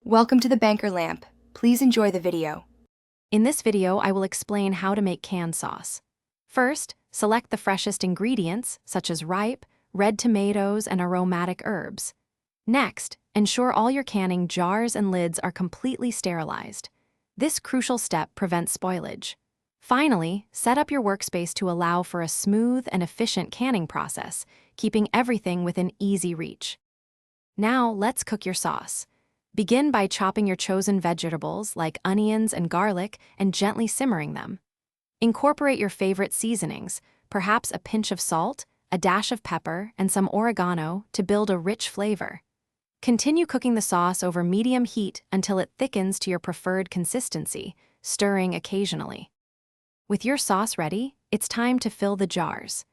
Welcome to the Banker Lamp. Please enjoy the video. In this video, I will explain how to make canned sauce. First, select the freshest ingredients, such as ripe, red tomatoes, and aromatic herbs. Next, ensure all your canning jars and lids are completely sterilized. This crucial step prevents spoilage. Finally, set up your workspace to allow for a smooth and efficient canning process, keeping everything within easy reach. Now, let's cook your sauce. Begin by chopping your chosen vegetables like onions and garlic and gently simmering them. Incorporate your favorite seasonings, perhaps a pinch of salt, a dash of pepper, and some oregano to build a rich flavor. Continue cooking the sauce over medium heat until it thickens to your preferred consistency, stirring occasionally. With your sauce ready, it's time to fill the jars.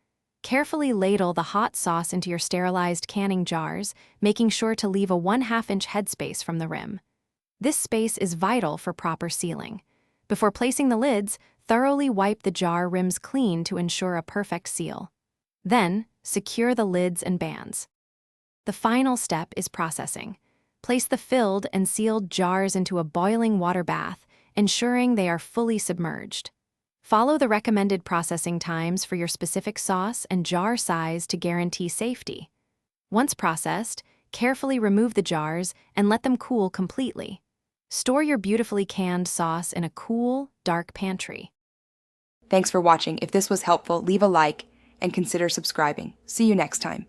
Carefully ladle the hot sauce into your sterilized canning jars, making sure to leave a 1/2-inch headspace from the rim. This space is vital for proper sealing. Before placing the lids, thoroughly wipe the jar rims clean to ensure a perfect seal. Then, secure the lids and bands. The final step is processing. Place the filled and sealed jars into a boiling water bath, ensuring they are fully submerged. Follow the recommended processing times for your specific sauce and jar size to guarantee safety. Once processed, carefully remove the jars and let them cool completely. Store your beautifully canned sauce in a cool, dark pantry. Thanks for watching. If this was helpful, leave a like and consider subscribing. See you next time.